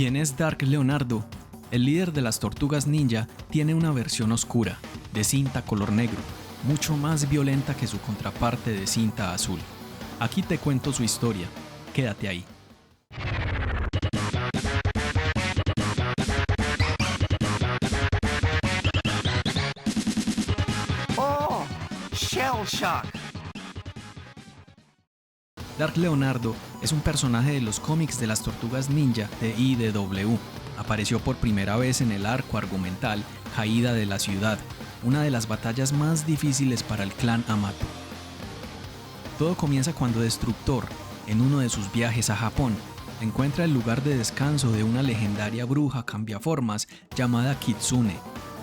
¿Quién es Dark Leonardo? El líder de las Tortugas Ninja tiene una versión oscura, de cinta color negro, mucho más violenta que su contraparte de cinta azul. Aquí te cuento su historia, quédate ahí. Oh, Shell Shock. Dark Leonardo es un personaje de los cómics de las Tortugas Ninja de IDW. Apareció por primera vez en el arco argumental Caída de la Ciudad, una de las batallas más difíciles para el clan Amato. Todo comienza cuando Destructor, en uno de sus viajes a Japón, encuentra el lugar de descanso de una legendaria bruja cambiaformas llamada Kitsune,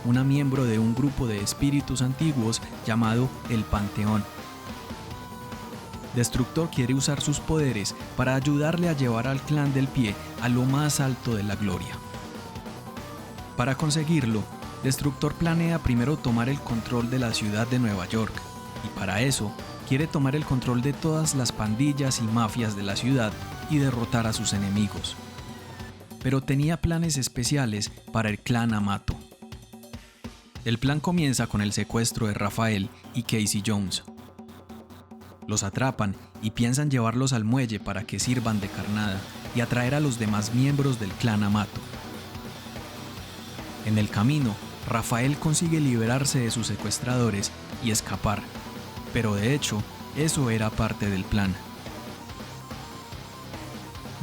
una miembro de un grupo de espíritus antiguos llamado el Panteón. Destructor quiere usar sus poderes para ayudarle a llevar al clan del pie a lo más alto de la gloria. Para conseguirlo, Destructor planea primero tomar el control de la ciudad de Nueva York, y para eso quiere tomar el control de todas las pandillas y mafias de la ciudad y derrotar a sus enemigos. Pero tenía planes especiales para el clan Amato. El plan comienza con el secuestro de Rafael y Casey Jones. Los atrapan y piensan llevarlos al muelle para que sirvan de carnada y atraer a los demás miembros del clan Amato. En el camino, Rafael consigue liberarse de sus secuestradores y escapar, pero de hecho, eso era parte del plan.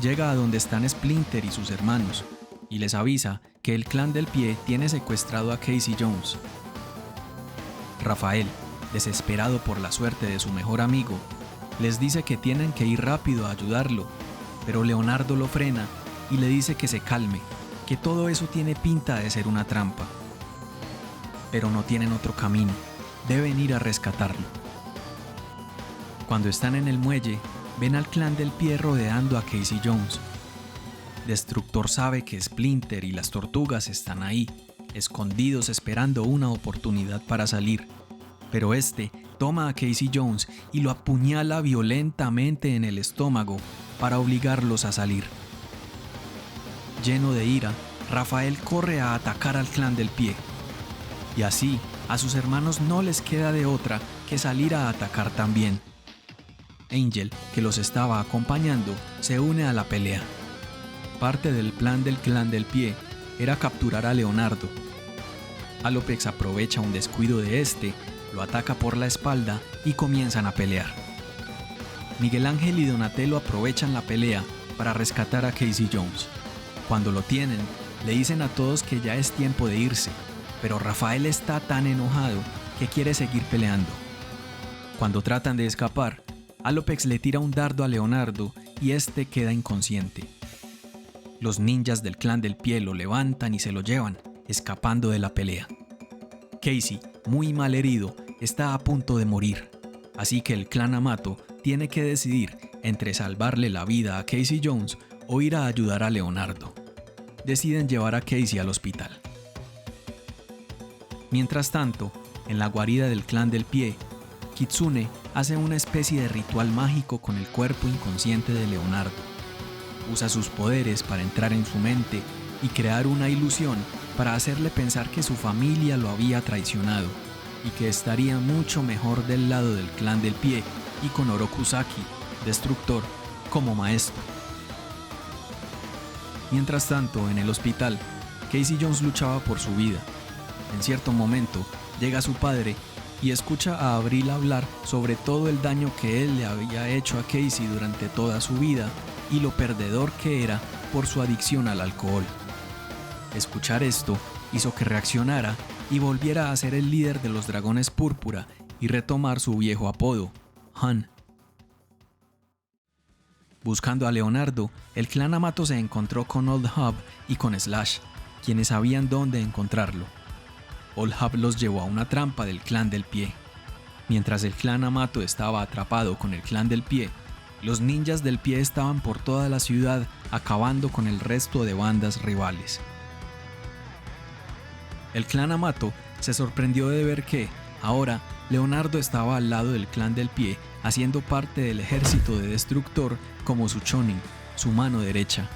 Llega a donde están Splinter y sus hermanos, y les avisa que el clan del pie tiene secuestrado a Casey Jones. Rafael, desesperado por la suerte de su mejor amigo, les dice que tienen que ir rápido a ayudarlo, pero Leonardo lo frena y le dice que se calme, que todo eso tiene pinta de ser una trampa. Pero no tienen otro camino, deben ir a rescatarlo. Cuando están en el muelle, ven al clan del pie rodeando a Casey Jones. Destructor sabe que Splinter y las tortugas están ahí, escondidos esperando una oportunidad para salir. Pero este toma a Casey Jones y lo apuñala violentamente en el estómago para obligarlos a salir. Lleno de ira, Rafael corre a atacar al clan del pie. Y así, a sus hermanos no les queda de otra que salir a atacar también. Angel, que los estaba acompañando, se une a la pelea. Parte del plan del clan del pie era capturar a Leonardo. Alopex aprovecha un descuido de este, lo ataca por la espalda y comienzan a pelear. Miguel Ángel y Donatello aprovechan la pelea para rescatar a Casey Jones. Cuando lo tienen, le dicen a todos que ya es tiempo de irse, pero Rafael está tan enojado que quiere seguir peleando. Cuando tratan de escapar, Alopex le tira un dardo a Leonardo y este queda inconsciente. Los ninjas del clan del pie lo levantan y se lo llevan, escapando de la pelea. Casey, muy mal herido, está a punto de morir, así que el clan Amato tiene que decidir entre salvarle la vida a Casey Jones o ir a ayudar a Leonardo. Deciden llevar a Casey al hospital. Mientras tanto, en la guarida del clan del pie, Kitsune hace una especie de ritual mágico con el cuerpo inconsciente de Leonardo. Usa sus poderes para entrar en su mente y crear una ilusión para hacerle pensar que su familia lo había traicionado y que estaría mucho mejor del lado del clan del pie y con Orokusaki, Destructor, como maestro. Mientras tanto, en el hospital, Casey Jones luchaba por su vida. En cierto momento, llega su padre y escucha a Abril hablar sobre todo el daño que él le había hecho a Casey durante toda su vida y lo perdedor que era por su adicción al alcohol. Escuchar esto hizo que reaccionara y volviera a ser el líder de los Dragones Púrpura y retomar su viejo apodo, Han. Buscando a Leonardo, el clan Amato se encontró con Old Hub y con Slash, quienes sabían dónde encontrarlo. Old Hub los llevó a una trampa del clan del pie. Mientras el clan Amato estaba atrapado con el clan del pie, los ninjas del pie estaban por toda la ciudad acabando con el resto de bandas rivales. El clan Amato se sorprendió de ver que, ahora, Leonardo estaba al lado del clan del pie, haciendo parte del ejército de Destructor como su Chunin, su mano derecha.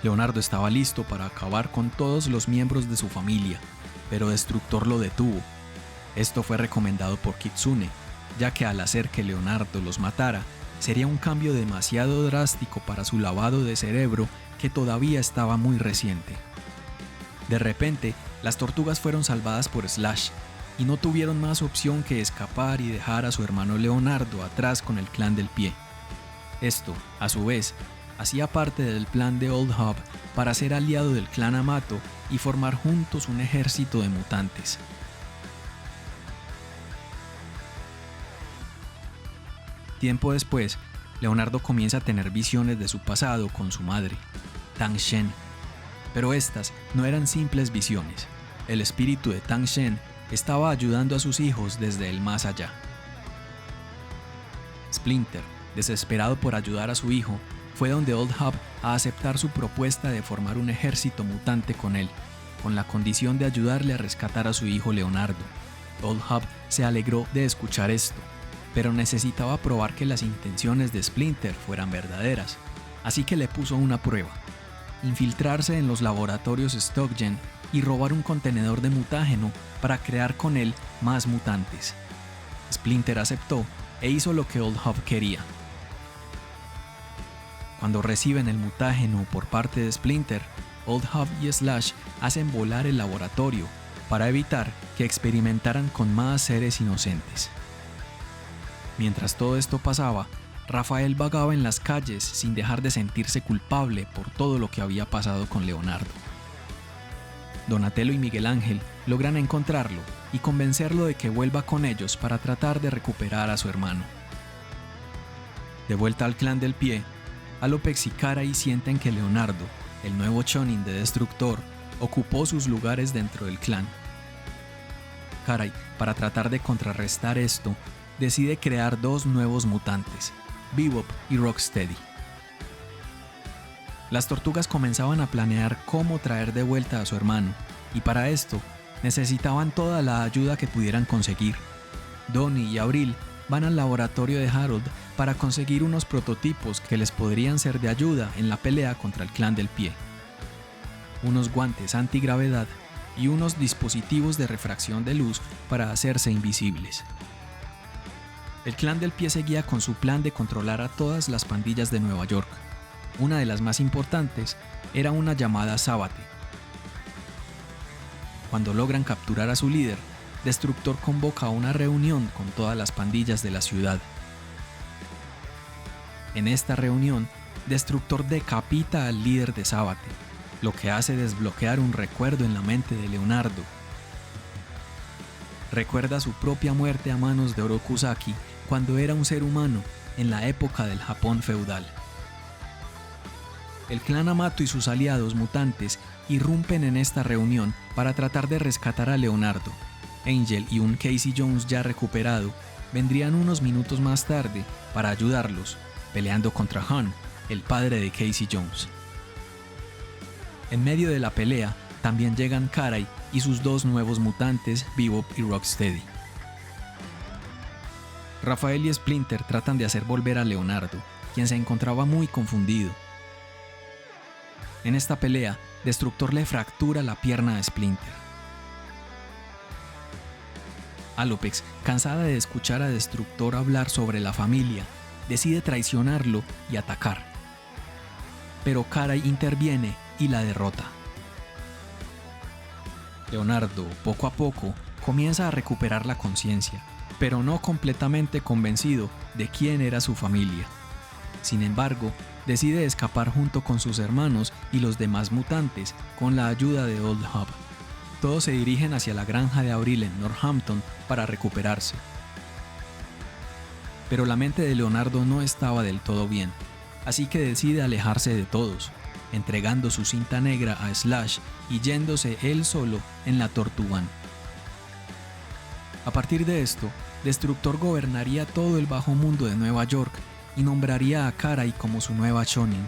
Leonardo estaba listo para acabar con todos los miembros de su familia, pero Destructor lo detuvo. Esto fue recomendado por Kitsune, ya que al hacer que Leonardo los matara, sería un cambio demasiado drástico para su lavado de cerebro que todavía estaba muy reciente. De repente, las tortugas fueron salvadas por Slash, y no tuvieron más opción que escapar y dejar a su hermano Leonardo atrás con el clan del pie. Esto, a su vez, hacía parte del plan de Old Hob para ser aliado del clan Amato y formar juntos un ejército de mutantes. Tiempo después, Leonardo comienza a tener visiones de su pasado con su madre, Tang Shen. Pero estas no eran simples visiones. El espíritu de Tang Shen estaba ayudando a sus hijos desde el más allá. Splinter, desesperado por ayudar a su hijo, fue donde Old Hob a aceptar su propuesta de formar un ejército mutante con él, con la condición de ayudarle a rescatar a su hijo Leonardo. Old Hob se alegró de escuchar esto, pero necesitaba probar que las intenciones de Splinter fueran verdaderas, así que le puso una prueba: infiltrarse en los laboratorios Stockgen y robar un contenedor de mutágeno para crear con él más mutantes. Splinter aceptó e hizo lo que Old Hob quería. Cuando reciben el mutágeno por parte de Splinter, Old Hob y Slash hacen volar el laboratorio para evitar que experimentaran con más seres inocentes. Mientras todo esto pasaba, Rafael vagaba en las calles sin dejar de sentirse culpable por todo lo que había pasado con Leonardo. Donatello y Miguel Ángel logran encontrarlo y convencerlo de que vuelva con ellos para tratar de recuperar a su hermano. De vuelta al clan del pie, Alopex y Karai sienten que Leonardo, el nuevo Chunin de Destructor, ocupó sus lugares dentro del clan. Karai, para tratar de contrarrestar esto, decide crear dos nuevos mutantes, Bebop y Rocksteady. Las tortugas comenzaban a planear cómo traer de vuelta a su hermano, y para esto necesitaban toda la ayuda que pudieran conseguir. Donnie y Abril van al laboratorio de Harold para conseguir unos prototipos que les podrían ser de ayuda en la pelea contra el clan del pie. Unos guantes antigravedad y unos dispositivos de refracción de luz para hacerse invisibles. El clan del pie seguía con su plan de controlar a todas las pandillas de Nueva York. Una de las más importantes era una llamada Sabate. Cuando logran capturar a su líder, Destructor convoca una reunión con todas las pandillas de la ciudad. En esta reunión, Destructor decapita al líder de Sabate, lo que hace desbloquear un recuerdo en la mente de Leonardo. Recuerda su propia muerte a manos de Orokusaki cuando era un ser humano en la época del Japón feudal. El clan Amato y sus aliados mutantes irrumpen en esta reunión para tratar de rescatar a Leonardo. Angel y un Casey Jones ya recuperado vendrían unos minutos más tarde para ayudarlos, peleando contra Han, el padre de Casey Jones. En medio de la pelea también llegan Karai y sus dos nuevos mutantes, Bebop y Rocksteady. Rafael y Splinter tratan de hacer volver a Leonardo, quien se encontraba muy confundido. En esta pelea, Destructor le fractura la pierna a Splinter. Alopex, cansada de escuchar a Destructor hablar sobre la familia, decide traicionarlo y atacar. Pero Karai interviene y la derrota. Leonardo, poco a poco, comienza a recuperar la conciencia, pero no completamente convencido de quién era su familia. Sin embargo, decide escapar junto con sus hermanos y los demás mutantes con la ayuda de Old Hob. Todos se dirigen hacia la granja de Abril en Northampton para recuperarse. Pero la mente de Leonardo no estaba del todo bien, así que decide alejarse de todos, entregando su cinta negra a Slash y yéndose él solo en la Tortugan. A partir de esto, Destructor gobernaría todo el bajo mundo de Nueva York y nombraría a Karai como su nueva Chunin.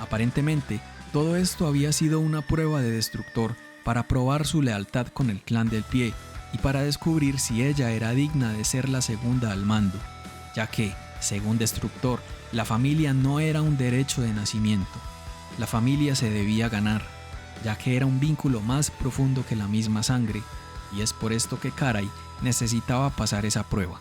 Aparentemente, todo esto había sido una prueba de Destructor para probar su lealtad con el clan del pie y para descubrir si ella era digna de ser la segunda al mando, ya que, según Destructor, la familia no era un derecho de nacimiento, la familia se debía ganar, ya que era un vínculo más profundo que la misma sangre, y es por esto que Karai necesitaba pasar esa prueba.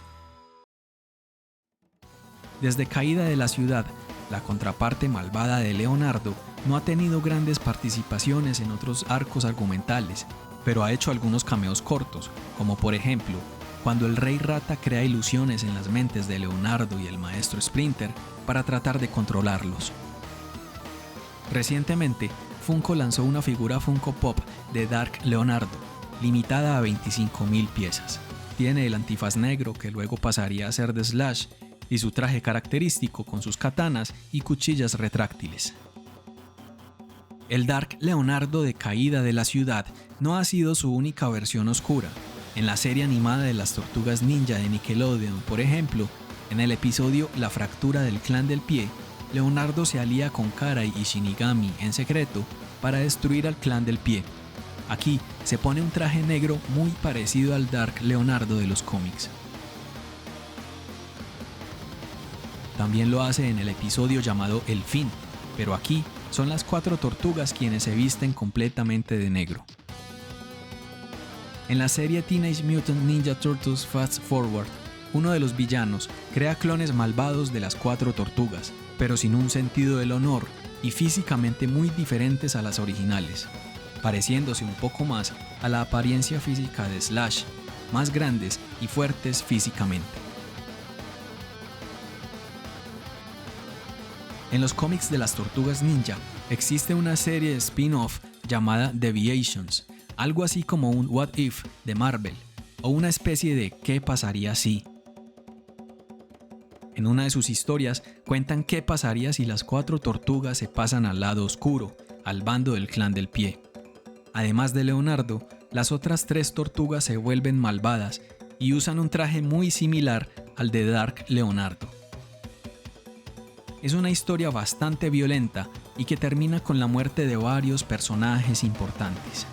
Desde Caída de la Ciudad, la contraparte malvada de Leonardo no ha tenido grandes participaciones en otros arcos argumentales, pero ha hecho algunos cameos cortos, como por ejemplo, cuando el Rey Rata crea ilusiones en las mentes de Leonardo y el Maestro Splinter para tratar de controlarlos. Recientemente, Funko lanzó una figura Funko Pop de Dark Leonardo, limitada a 25.000 piezas. Tiene el antifaz negro que luego pasaría a ser de Slash y su traje característico con sus katanas y cuchillas retráctiles. El Dark Leonardo de Caída de la Ciudad no ha sido su única versión oscura. En la serie animada de las Tortugas Ninja de Nickelodeon, por ejemplo, en el episodio La Fractura del Clan del Pie, Leonardo se alía con Karai y Shinigami en secreto para destruir al Clan del Pie. Aquí se pone un traje negro muy parecido al Dark Leonardo de los cómics. También lo hace en el episodio llamado El Fin, pero aquí son las 4 tortugas quienes se visten completamente de negro. En la serie Teenage Mutant Ninja Turtles Fast Forward, uno de los villanos crea clones malvados de las 4 tortugas, pero sin un sentido del honor y físicamente muy diferentes a las originales, pareciéndose un poco más a la apariencia física de Slash, más grandes y fuertes físicamente. En los cómics de las Tortugas Ninja existe una serie de spin-off llamada Deviations, algo así como un What If de Marvel, o una especie de ¿qué pasaría si? En una de sus historias cuentan qué pasaría si las 4 tortugas se pasan al lado oscuro, al bando del Clan del Pie. Además de Leonardo, las otras 3 tortugas se vuelven malvadas y usan un traje muy similar al de Dark Leonardo. Es una historia bastante violenta y que termina con la muerte de varios personajes importantes.